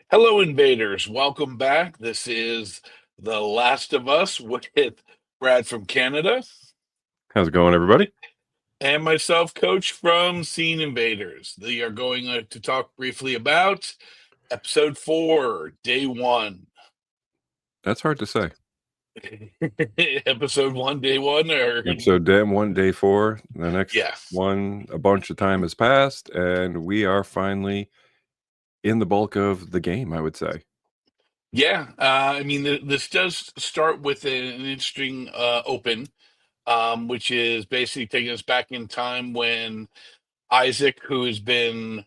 Hello, invaders. Welcome back. This is The Last of Us with Brad from Canada How's it going, everybody? and myself, Coach from Scene Invaders. They are going to talk briefly about episode 4, day 1. That's hard to say. Episode 1, day 1, or Episode day one, day four. The next yeah. one, a bunch of time has passed, and we are finally in the bulk of the game, I would say. Yeah. I mean, this does start with an interesting open, which is basically taking us back in time when Isaac, who has been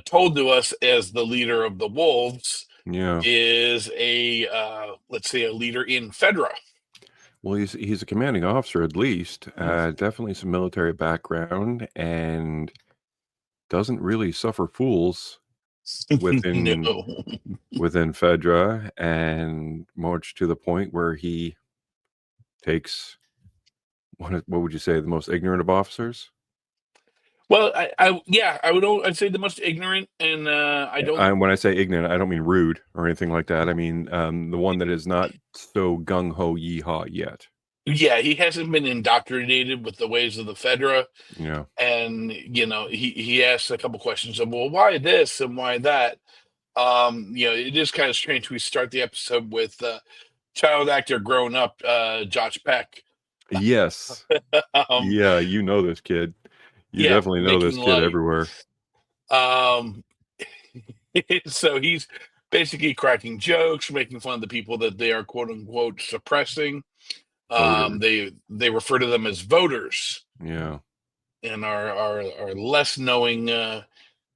told to us as the leader of the wolves, Yeah. is let's say a leader in FEDRA. Well, he's a commanding officer at least. Definitely some military background, and doesn't really suffer fools within No. within FEDRA, and much to the point where he takes what would you say, the most ignorant of officers? Well, I'd say the most ignorant, and I don't. When I say ignorant, I don't mean rude or anything like that. I mean the one that is not so gung ho yeehaw yet. Yeah, he hasn't been indoctrinated with the ways of the FEDRA, Yeah, and he asks a couple questions of, well, why this and why that. It is kind of strange. We start the episode with child actor grown up, Josh Peck. yes, um, yeah. You know this kid. You yeah, definitely know this making kid light. everywhere. Um, so he's basically cracking jokes, making fun of the people that they are quote unquote suppressing. Voters. They refer to them as voters, Yeah, and our less knowing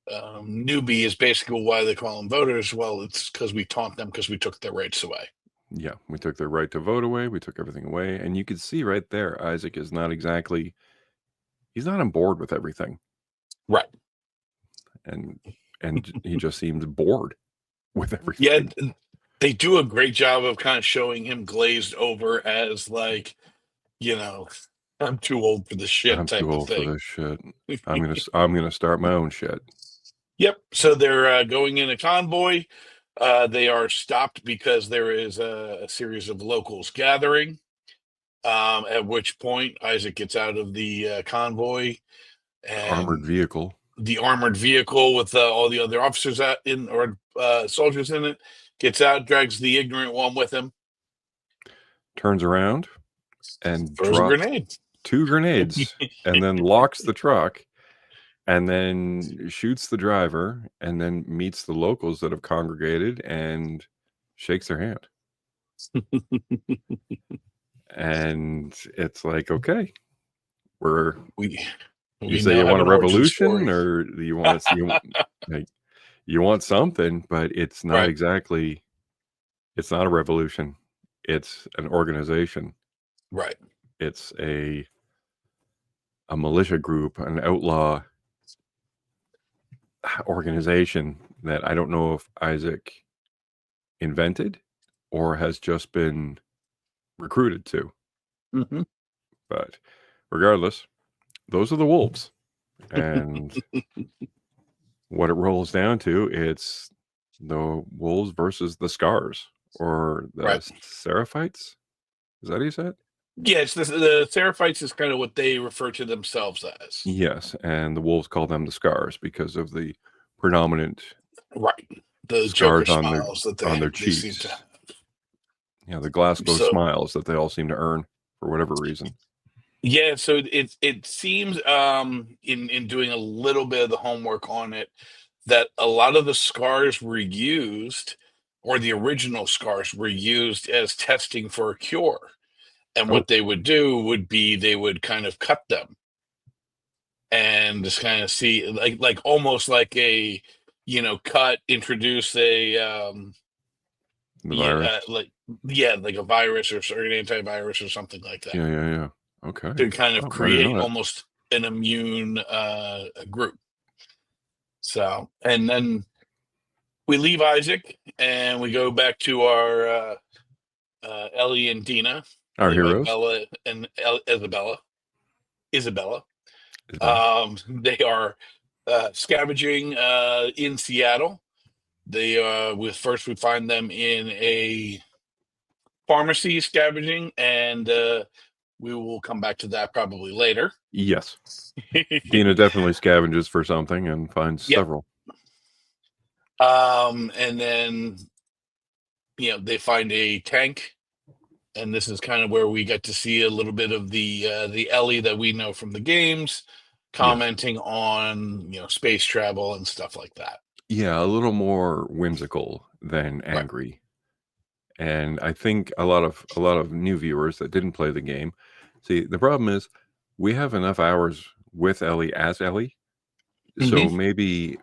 newbie is basically why they call them voters. Well, it's because we taunt them because we took their rights away. yeah. We took their right to vote away. We took everything away, and you could see right there, Isaac is not exactly. He's not on board with everything, Right. and he just seems bored with Yeah, everything. they do a great job of kind of showing him glazed over as like, you know, I'm too old for this shit I'm type too of old for thing. this shit. I'm gonna start my own shit. Yep. So they're going in a convoy. They are stopped because there is a series of locals gathering. At which point Isaac gets out of the convoy, Armored and vehicle. the armored vehicle with all the other officers out in or soldiers in it gets out, drags the ignorant one with him, Turns around and throws a drops grenade. 2 grenades, and then locks the truck, and then shoots the driver, and then meets the locals that have congregated and shakes their hand. And it's like, okay, we're we you we say now you have want a an origin revolution, story. or do you want like, you want something, but it's not Right. exactly it's not a revolution. It's an organization. Right. It's a militia group, an outlaw organization that I don't know if Isaac invented or has just been recruited to. Hmm. But regardless, those are the wolves. And what it rolls down to, it's the wolves versus the scars, or the Right. Seraphites. Is that how you say it? Yes, the Seraphites is kind of what they refer to themselves as. Yes, and the wolves call them the scars because of the predominant Right. The Joker scars smiles that on their they seem to cheeks. Yeah, the Glasgow so smiles that they all seem to earn for whatever reason. yeah, so it seems in doing a little bit of the homework on it that a lot of the scars were used, or the original scars were used as testing for a cure. And Oh, what they would do would be they would kind of cut them and just kind of see like almost like a cut, introduce a the virus. like yeah, like a virus or an antivirus or something like that, Yeah, yeah, yeah. Okay. to kind of Oh, I didn't create know that. almost an immune group. So, and then we leave Isaac and we go back to our Ellie and Dina, Our played by heroes, Bella and Isabella. Isabel. They are scavenging in Seattle. First we find them in a pharmacy scavenging, and we will come back to that probably later. Yes. Dina definitely scavenges for something and finds Yep. several. And then they find a tank, and this is kind of where we get to see a little bit of the Ellie that we know from the games, Yes. commenting on space travel and stuff like that. Yeah, a little more whimsical than Right. angry. And I think a lot of new viewers that didn't play the game, see, the problem is we have enough hours with Ellie as Ellie, Hmm. so maybe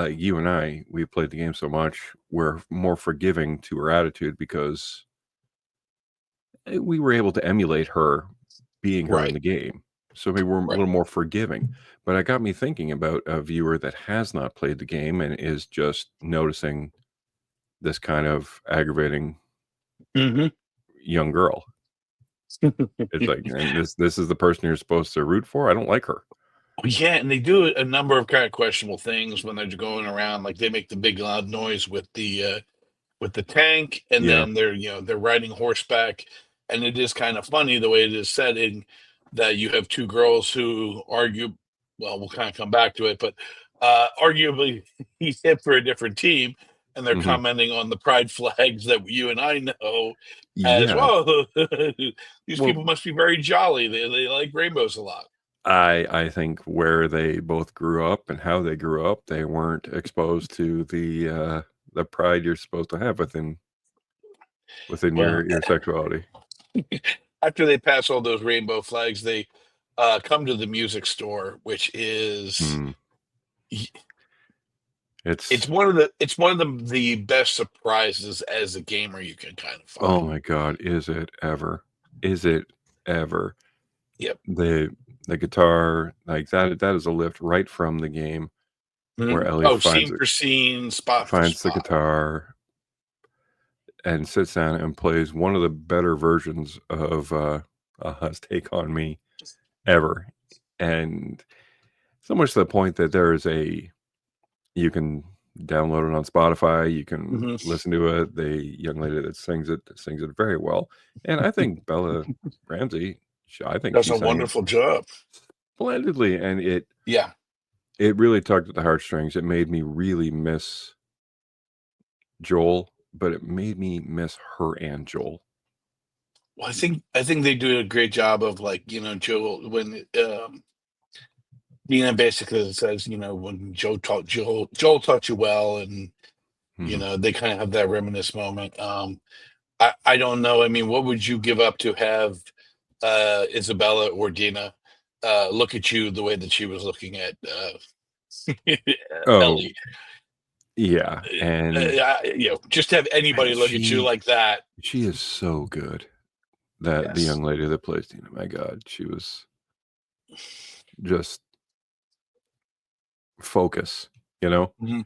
you and I, we played the game so much, we're more forgiving to her attitude because we were able to emulate her being her in Right. the game. So maybe we're a Right. little more forgiving. But it got me thinking about a viewer that has not played the game and is just noticing this kind of aggravating Hmm. young girl. It's like, and this is the person you're supposed to root for? I don't like her. Yeah, and they do a number of kind of questionable things when they're going around. Like they make the big loud noise with the tank, and Yeah. then they're riding horseback, and it is kind of funny the way it is set in that you have two girls who argue. Well, we'll kind of come back to it, but arguably he's hit for a different team, and they're Mhm. commenting on the pride flags that you and I know as Yeah. well. These Well, people must be very jolly. They like rainbows a lot. I think where they both grew up and how they grew up, they weren't exposed to the pride you're supposed to have within Well, your sexuality. after they pass all those rainbow flags, they come to the music store, which is Mm. y- It's it's one of the best surprises as a gamer you can kind of oh find. my god, is it ever? Is it ever? Yep. The the guitar, like that is a lift right from the game where Mhm. Ellie Oh, scene for scene, spot for finds the spot. guitar and sits down and plays one of the better versions of Take on Me ever. And so much to the point that there is you can download it on Spotify, you can Hmm. listen to it. The young lady that sings it very well. And I think Bella Ramsey, I think Does she a sang it wonderful job. splendidly, and Yeah. it really tugged at the heartstrings. It made me really miss Joel, but it made me miss her and Joel. Well, I think they do a great job of like Joel when Dina basically says when Joel taught you well, and Mhm. they kind of have that reminisce moment. I don't know. I mean, what would you give up to have Isabella or Dina look at you the way that she was looking at Oh, Ellie? yeah, and Just have anybody look at you she like that. she is so good. That the Yes. young lady that plays Tina, my god, she was just focus, you know? Mhm.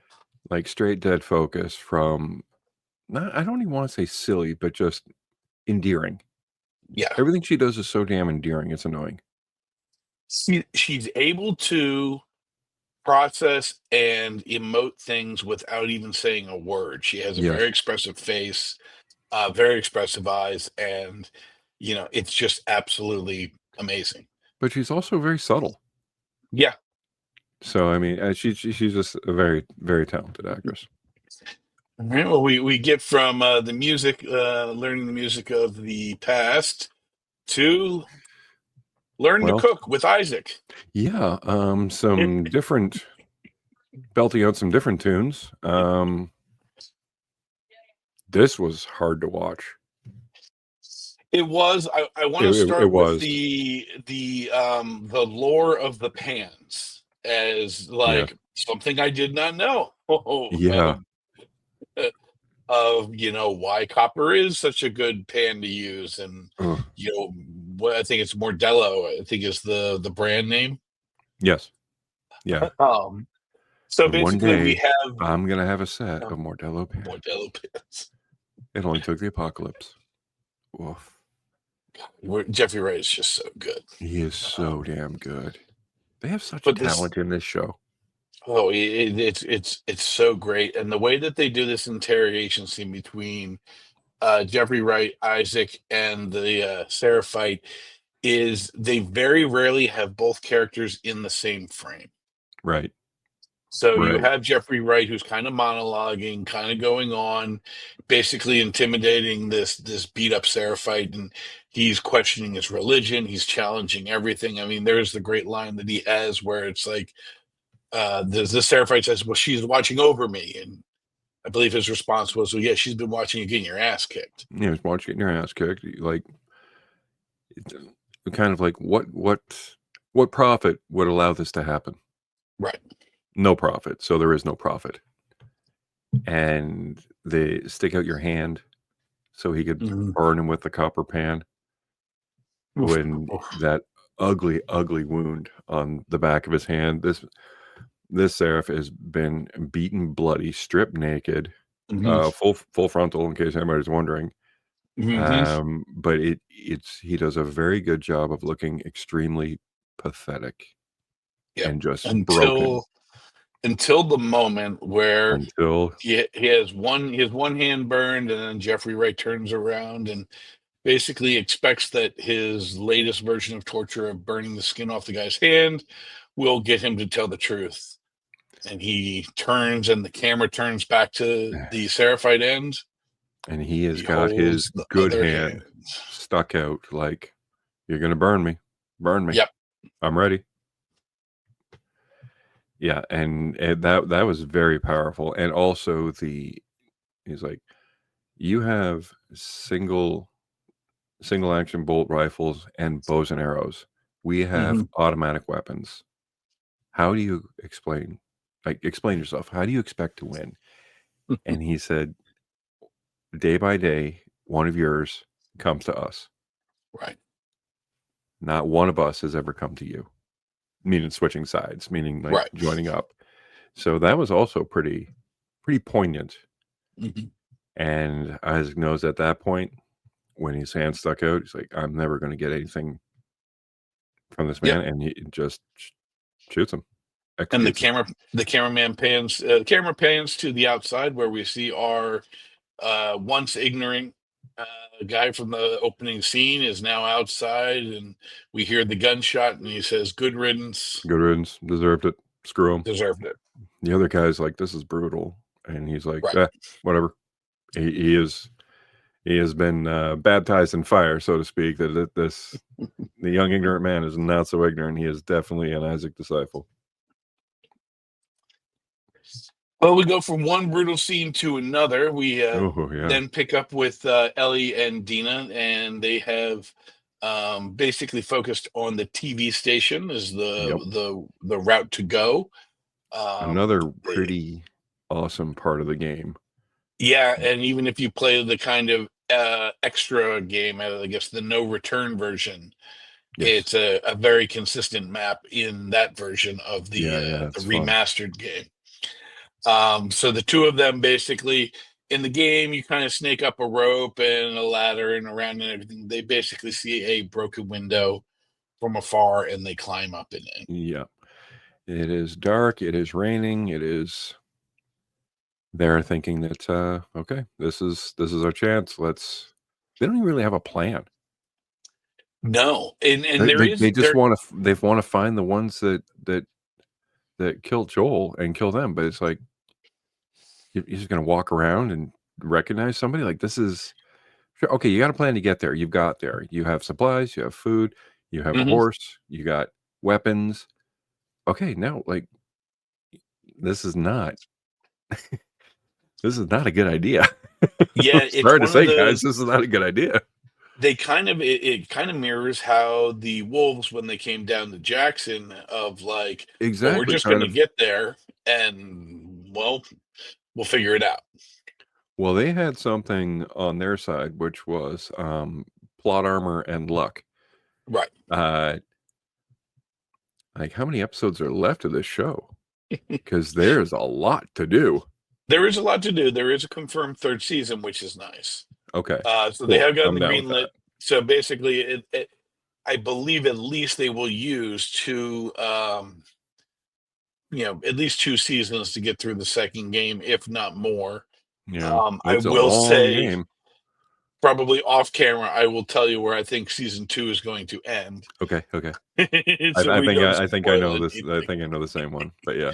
Like, straight dead focus from not I don't even wanna say silly, but just endearing. Yeah. Everything she does is so damn endearing, it's annoying. She's able to process and emote things without even saying a word. She has a very Yes, expressive face, very expressive eyes, and it's just absolutely amazing. but she's also very subtle. Yeah. So, I mean, she's just a very, very talented actress. All right. Well, we get from the music, learning the music of the past, to learn to Well, cook with Isaac. yeah, some different belting out some different tunes. This was hard to watch. It was. I want to It start with was. the lore of the pans as Yes. like something I did not know. Yeah. Of why copper is such a good pan to use, and Ugh. what I think it's Mordello, I think is the brand name. Yes. Yeah. um so And one basically we day, have I'm gonna have a set um, of Mordello pans. Mordello pans. It only took the apocalypse. Woof. Jeffrey Wright is just so good. He is um, so damn good. They have such but this talent in this show. Oh, it's so great, and the way that they do this interrogation scene between Jeffrey Wright, Isaac, and the Seraphite is they very rarely have both characters in the same frame. Right. So you Right. have Jeffrey Wright who's kind of monologuing, kind of going on, basically intimidating this beat up Seraphite, and he's questioning his religion, he's challenging everything. I mean, there's the great line that he has where it's like the Seraphite says, "Well, she's watching over me," and I believe his response was, "Well, yeah, she's been watching you getting your ass kicked." You know, watch getting your ass kicked. Like, kind of like what profit would allow this to happen? Right. No profit. So there is no profit. And they stick out your hand so he could Mhm. burn him with the copper pan Oof, when oof. that ugly, ugly wound on the back of his hand. This seraph has been beaten bloody, stripped naked, Mhm. full frontal in case anybody's wondering. Mhm. But it's he does a very good job of looking extremely pathetic Yep. and just broken Until the moment where until he has one hand burned, and then Jeffrey Wright turns around and basically expects that his latest version of torture of burning the skin off the guy's hand will get him to tell the truth. And he turns, and the camera turns back to the Seraphite end. and he has He got his holds the good other hand hand. stuck out like, "You're gonna burn me. Burn me. Yep. I'm ready." Yeah, and that was very powerful, and also he's like, "You have single action bolt rifles and bows and arrows. We have Hmm. automatic weapons. How do you explain yourself. How do you expect to win?" And he said, "Day by day, one of yours comes to us. Right. Not one of us has ever come to you." Meaning switching sides, meaning like Right. joining up. So that was also pretty poignant. Hmm. And Isaac knows at that point when his hand stuck out, he's like, "I'm never going to get anything from this Yep. man," and he just shoots him, And executes him. the camera pans to the outside where we see our once ignorant uh, guy from the opening scene is now outside, and we hear the gunshot, and he says, "Good riddance, Good riddance, deserved it. Screw him. deserved it." The other guy's like, "This is brutal," and he's like, Right. whatever." He has been baptized in fire, so to speak. The young ignorant man is not so ignorant. He is definitely an Isaac disciple. Well, we go from one brutal scene to another. We Oh yeah. then pick up with Ellie and Dina, and they have basically focused on the TV station as Yep. the route to go. Another They, pretty awesome part of the game. yeah, and even if you play the kind of extra game, I guess the no return version, Yes. it's a very consistent map in that version of Yeah, yeah, the it's fun. remastered game. So the two of them basically in the game, you kind of snake up a rope and a ladder and around and everything. They basically see a broken window from afar and they climb up in it. Yeah. It is dark, it is raining, it is they're thinking that okay, this is our chance. They don't even really have a plan. No, and They just want to they want to find the ones that killed Joel and kill them, but it's like you're just going to walk around and recognize somebody like this is sure, okay, you got a plan to get there. You've got there. You have supplies, you have food, you have a Mhm. horse, you got weapons. Okay, now like this is not this is not a good idea. I'm Yeah, it's sorry to one of say, guys, those. this is not a good idea. It kind of mirrors how the wolves when they came down to Jackson of like, well, we're Exactly, just trying going to to get there and well, we'll figure it out. well, they had something on their side, which was plot armor and luck. Right. Uh, like how many episodes are left of this show? Because there's a lot to do. There is a lot to do. There is a confirmed third season, which is nice. Okay, So they cool. have gotten I'm the down with green lit. that. So basically, I believe at least they will use two at least 2 seasons to get through the second game, if not more. Yeah, I it's a will long say, game. probably off camera, I will tell you where I think season 2 is going to end. Okay, okay. So I we think don't I think I spoil know this. I anything. think I know the same one. But yeah,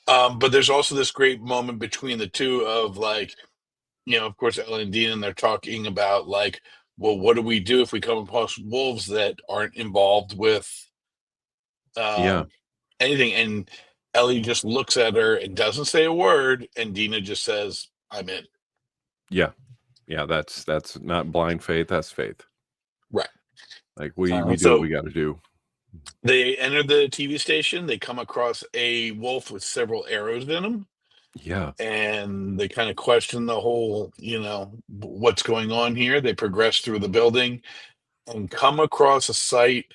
But there's also this great moment between the two of like, of course, Ellie and Dina, and they're talking about like, well, what do we do if we come across wolves that aren't involved with yeah, um, anything? And Ellie just looks at her and doesn't say a word, and Dina just says, "I'm in." yeah, yeah. That's not blind faith. That's faith. Right. Like we do what So we got to do. they enter the TV station. They come across a wolf with several arrows in him, Yeah, and they kind of question the whole, what's going on here. They progress through the building and come across a site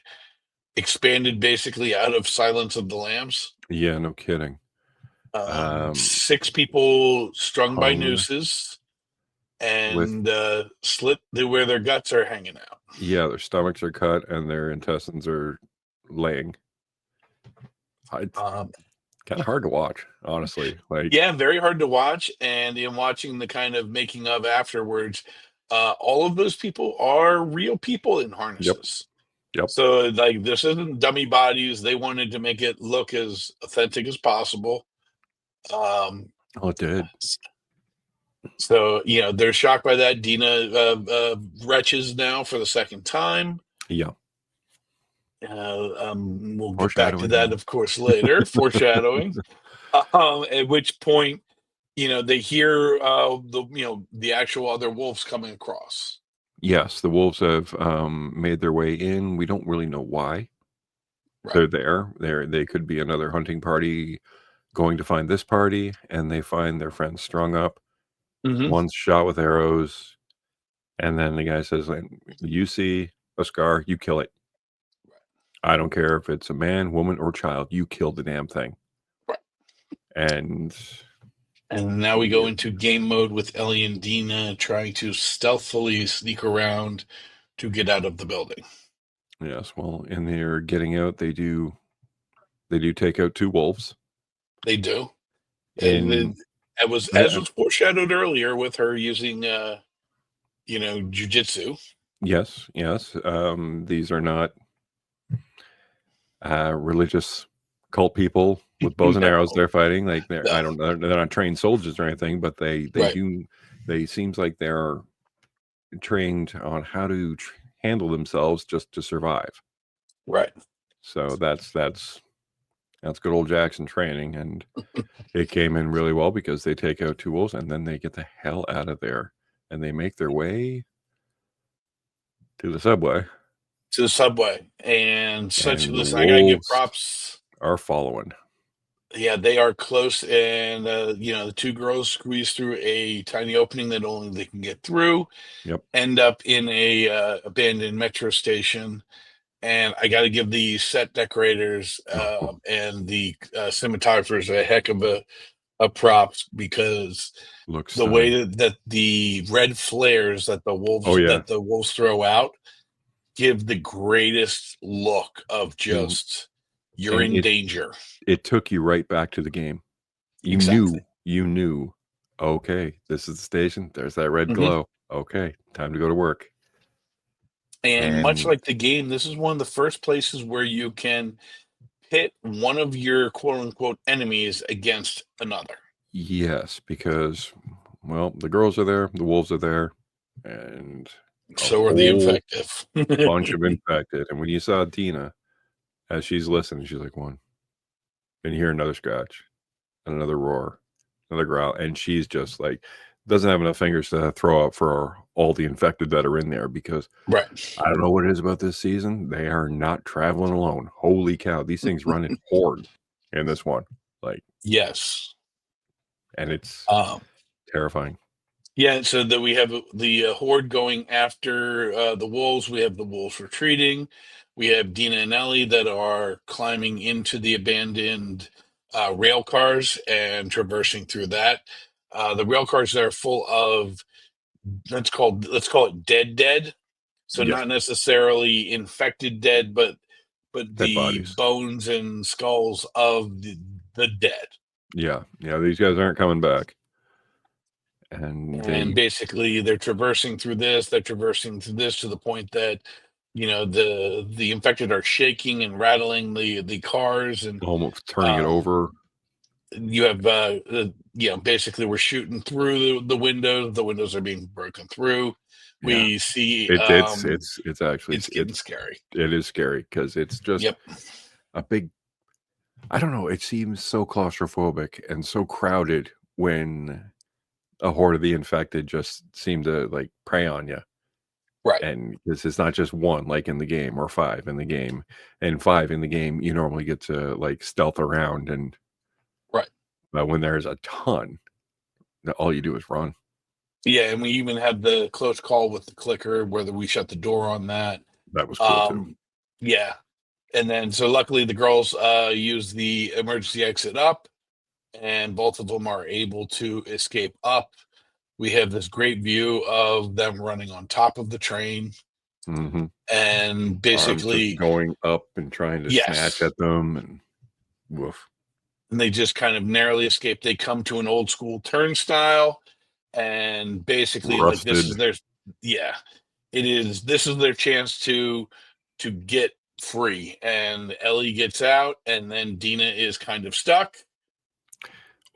expanded basically out of Silence of the Lambs. yeah. No kidding. 6 people strung by Hung nooses with and slit where their guts are hanging out. yeah. Their stomachs are cut and their intestines are laying. It's Um, kind of hard to watch, honestly. Like, yeah, very hard to watch. And in watching the kind of making of afterwards, all of those people are real people in yep, harnesses. yep. So, like, this isn't dummy bodies. They wanted to make it look as authentic as possible. Um, Oh, it did. so, they're shocked by that. Dina retches now for the second time. Yeah, We'll get back to that, foreshadowing. of course, later. Foreshadowing. At which point, they hear the actual other wolves coming across. Yes, the wolves have made their way in. We don't really know why Right. they're there. They could be another hunting party going to find this party, and they find their friends strung up. Hmm. One's shot with arrows, and then the guy says, like, "You see a scar, you kill it. I don't care if it's a man, woman, or child. You kill the damn thing." Right. And And now we go yeah, into game mode with Ellie and Dina trying to stealthily sneak around to get out of the building. yes, well, in their getting out, they do take out 2 wolves. They do. In It was, as was foreshadowed earlier, with her using jujitsu. yes, yes. These are not religious cult people with bows and arrows. No, They're fighting like they're no. I don't know. They're not trained soldiers or anything, but they Right. do. They seems like they're trained on how to handle themselves just to survive. Right. So that's good old Jackson training, and it came in really well because they take out 2 wolves and then they get the hell out of there and they make their way to the subway, To the subway. And and the listen, I gotta give wolves props. are following. Yeah, they are close, and the 2 girls squeeze through a tiny opening that only they can get through, Yep. end up in a abandoned metro station. And I got to give the set decorators and the cinematographers a heck of a props, because Looks the way stunning. that the red flares that the Oh yeah. wolves throw out give the greatest look of And just, you're and in danger. it took you right back to the game. Exactly. You knew, "Okay, this is the station. There's that red Hmm. glow. Okay, time to go to work." And much And like the game, this is one of the first places where you can pit one of your quote unquote enemies against another. yes, because, well, the girls are there, the wolves are there, and a So are the whole infective. bunch of infected, and when you saw Dina, as she's listening, she's like, "1," and you hear another scratch, and another roar, another growl, and she's just like doesn't have enough fingers to throw up for all the infected that are in there because Right. I don't know what it is about this season. They are not traveling alone. Holy cow. These things run in horde in this one. Like, Yes. and it's Um, terrifying. yeah. So that we have the horde going after the wolves. We have the wolves retreating. We have Dina and Ellie that are climbing into the abandoned rail cars and traversing through that. The rail cars are full of, let's call it dead. So Yes. not necessarily infected dead, but Dead the bodies. bones and skulls of the dead. Yeah, these guys aren't coming back. And And they basically they're traversing through this, to the point that the infected are shaking and rattling the cars, and almost turning it um over. you have basically we're shooting through the windows. The windows are being broken through. Yeah. We see It's actually it's getting scary. it is scary because it's just Yep. a big, I don't know, it seems so claustrophobic and so crowded when a horde of the infected just seem to like prey on you. Right. And this is not just one like in the game, or five in the game. And five in the game, you normally get to like stealth around, and Right. but when there's a ton, all you do is run. Yeah, and we even had the close call with the clicker, whether we shut the door on that. That was cool too. Yeah. And then so luckily the girls use the emergency exit up, and both of them are able to escape up. We have this great view of them running on top of the train, Mm-hmm. and Arms just basically, going up and trying to snatch yes, at them, and woof. and they just kind of narrowly escape. They come to an old school turnstile, and basically, like, this Rusted. is their, yeah, it is. This is their chance to get free. And Ellie gets out, and then Dina is kind of stuck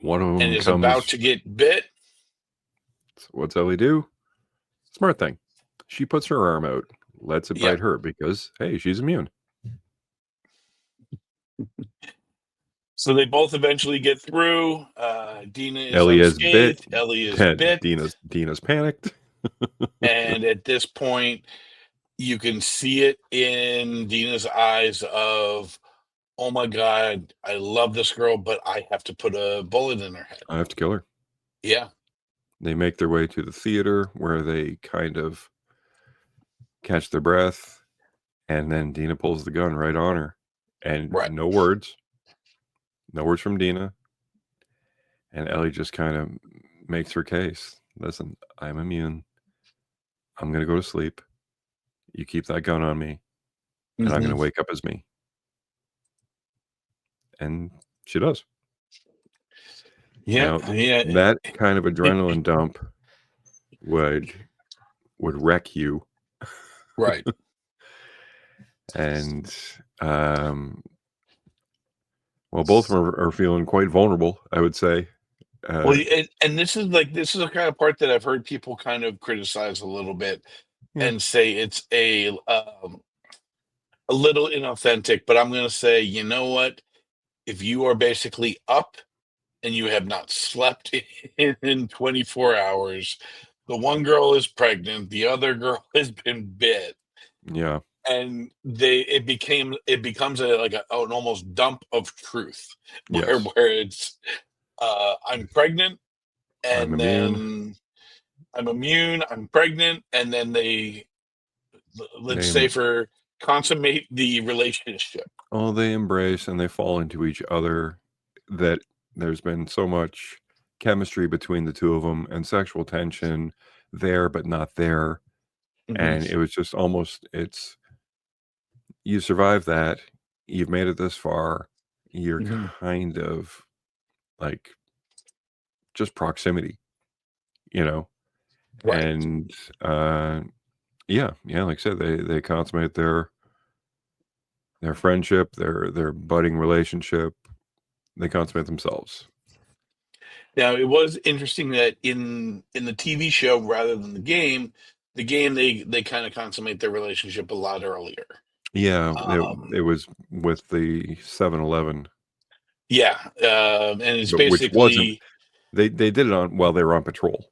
One of and them is about comes. to get bit. What's Ellie do? Smart thing. She puts her arm out, lets it Yep. bite her because, hey, she's immune. So they both eventually get through. Dina is Ellie is bit. unscathed. Ellie is bit. Dina's panicked. And at this point, you can see it in Dina's eyes of, oh my God, I love this girl, but I have to put a bullet in her head. I have to kill her. Yeah. They make their way to the theater where they kind of catch their breath, and then Dina pulls the gun right on her. And Right. no words from Dina. And Ellie just kind of makes her case. Listen, I'm immune. I'm going to go to sleep. You keep that gun on me, and I'm going to wake up as me. And she does. Yeah. Now, Yeah. that kind of adrenaline dump would wreck you. Right. And well, both of them are feeling quite vulnerable, I would say. Well, and this is the kind of part that I've heard people kind of criticize a little bit Yeah. and say it's a little inauthentic, but I'm going to say, you know what? If you are basically up and you have not slept in 24 hours, the one girl is pregnant, the other girl has been bit, Yeah. and it becomes an almost dump of truth, where Yes. it's I'm pregnant, I'm and immune. then I'm immune, I'm pregnant, and then they, let's They say, for consummate the relationship. they embrace and they fall into each other. That there's been so much chemistry between the two of them and sexual tension there, but not there. Mhm. And it was just almost, it's, you survive that, you've made it this far, you're Mhm. kind of like just proximity, you know? Right. And yeah, like I said, they consummate their friendship, their budding relationship. They consummate themselves. Now, it was interesting that in the TV show, rather than the game they kind of consummate their relationship a lot earlier. Yeah, Um, it was with the 7-Eleven, yeah, and it's but which wasn't, basically they did it on while they were on patrol.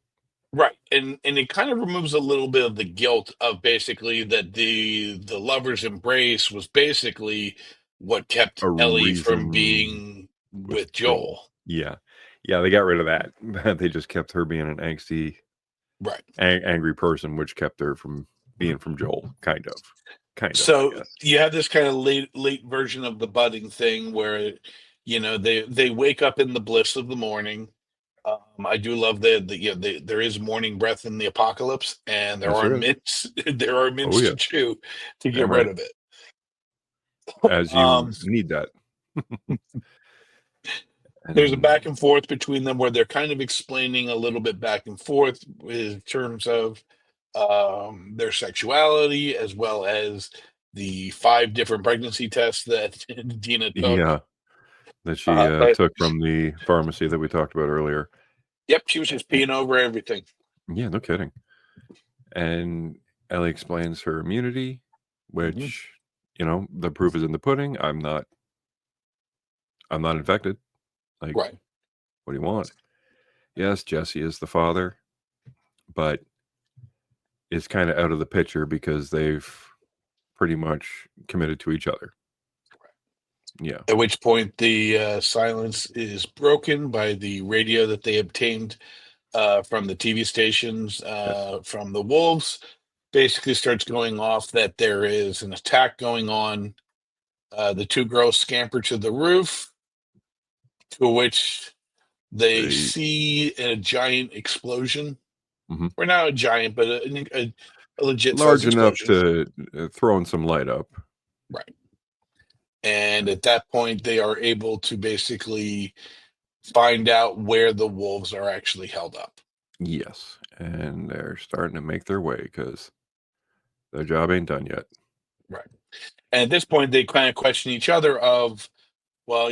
right, and it kind of removes a little bit of the guilt of basically that the lovers' embrace was basically what kept A Ellie from reason being with with Joel. Joel. Yeah. Yeah, they got rid of that. They just kept her being an angsty, Right. angry person, which kept her from being from Joel, kind of. I So guess. you have this kind of late version of the budding thing where they wake up in the bliss of the morning. I do love there is morning breath in the apocalypse, and there Yes, are there is. mints there are Oh, mints to yes. chew to get Damn rid right. of it. As you Um, need that. There's a back And and forth between them where they're kind of explaining a little bit back and forth in terms of their sexuality, as well as the 5 different pregnancy tests that Dina took. yeah, that she But took from the pharmacy that we talked about earlier. yep, she was just A- peeing over everything. Yeah, no kidding. And Ellie explains her immunity, Hmm. which, the proof is in the pudding. I'm not infected. Like, Right. what do you want? Yes, Jesse is the father, but it's kind of out of the picture because they've pretty much committed to each other. Yeah. At which point the silence is broken by the radio that they obtained from the TV stations Yes. from the wolves. Basically starts going off that there is an attack going on. The 2 girls scamper to the roof, to which they They see a giant explosion. mhm. Or not a giant, but a legit size Large enough explosion. to throw in some light up. Right. And at that point, they are able to basically find out where the wolves are actually held up. Yes. And they're starting to make their way because their job ain't done yet. Right. And at this point, they kind of question each other of, well,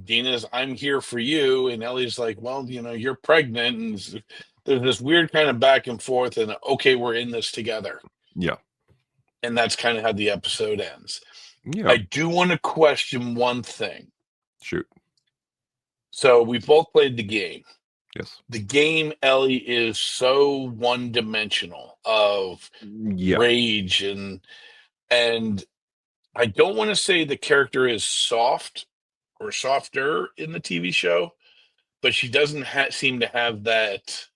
Dina's, I'm here for you. And Ellie's like, well, you're pregnant. And there's this weird kind of back and forth and, okay, we're in this together. Yeah. And that's kind of how the episode ends. Yeah. I do want to question one thing. Shoot. So we both played the game. Yes. The game, Ellie, is so one-dimensional of Yeah. rage and I don't want to say the character is soft or softer in the TV show, but she doesn't seem to have that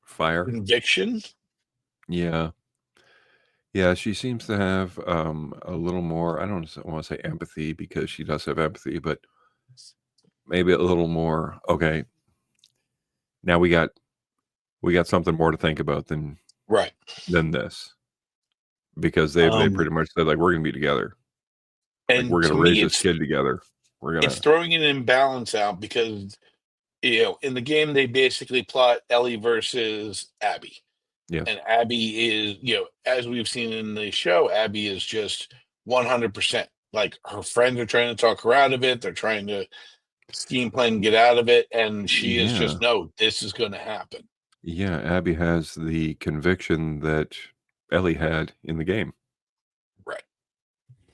Fire. conviction. Yeah. Yeah, she seems to have a little more. I don't want to say empathy because she does have empathy, but maybe a little more. Okay, now we got something more to think about Right. than this because they Um, pretty much said like we're gonna be together, like and we're to gonna me, raise this kid together. We're it's gonna throwing an imbalance out because in the game they basically plot Ellie versus Abby. yes, And Abby is, as we've seen in the show, Abby is just 100%. Like her friends are trying to talk her out of it. They're trying to scheme plan and get out of it. And she is yeah, just, no, this is going to happen. yeah. Abby has the conviction that Ellie had in the game, Right.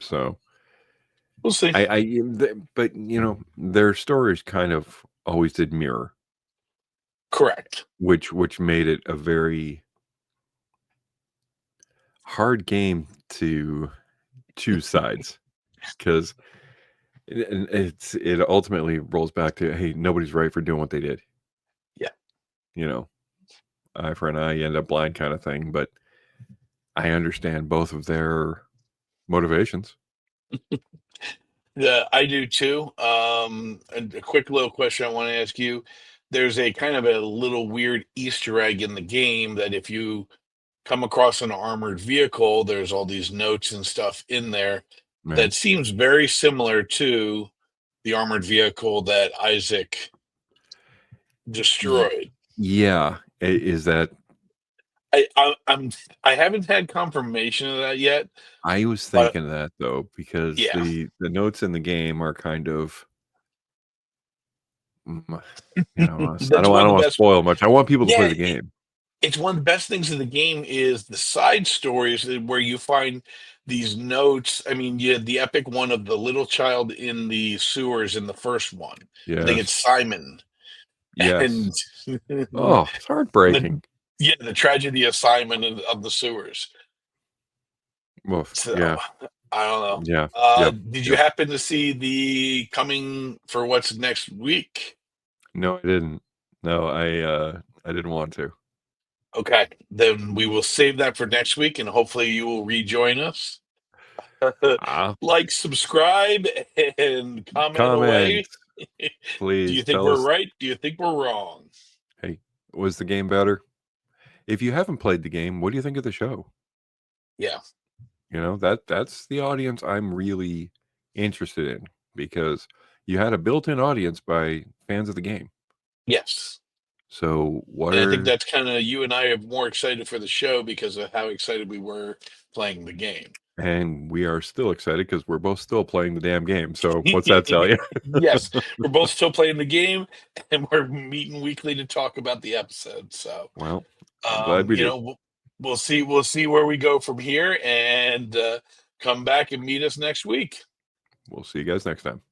so We'll see. but their stories kind of always did mirror, Correct. which made it a very hard game to choose sides because it ultimately rolls back to hey, nobody's right for doing what they did. Yeah. You know, eye for an eye, you end up blind kind of thing. But I understand both of their motivations. Yeah, I do too. And a quick little question I want to ask you. There's a kind of a little weird Easter egg in the game that if you come across an armored vehicle, there's all these notes and stuff in there Right? that seems very similar to the armored vehicle that Isaac Y- destroyed. yeah, is that I haven't had confirmation of that yet, I was but thinking that though because yeah, the notes in the game are kind of mm, I that's one of don't the want to best. spoil much. I want people to play Yeah, the game. it's one of the best things in the game is the side stories where you find these notes. I mean, you had the epic one of the little child in the sewers in the first one. I think it's Yes, Simon, yes. and Oh, it's the heartbreaking. the tragedy of Simon of the sewers. Woof. So Yeah. I don't know. Yeah. Yep. Did you Yep. happen to see the coming for what's next week? No, I didn't. No, I didn't want to. Okay, then we will save that for next week, and hopefully you will rejoin us. Ah, Like, subscribe, and comment comment. away. Do you Please think tell we're us, right? Do you think we're wrong? hey, was the game better? If you haven't played the game, what do you think of the show? Yeah, That's the audience I'm really interested in because you had a built-in audience by fans of the game. Yes. So what And I think are that's kind of, you and I are more excited for the show because of how excited we were playing the game. and we are still excited because we're both still playing the damn game. So what's that tell you? Yes, we're both still playing the game, and we're meeting weekly to talk about the episode. So, Well, I'm glad we you do. know, we'll see where we go from here, and come back and meet us next week. We'll see you guys next time.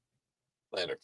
Later.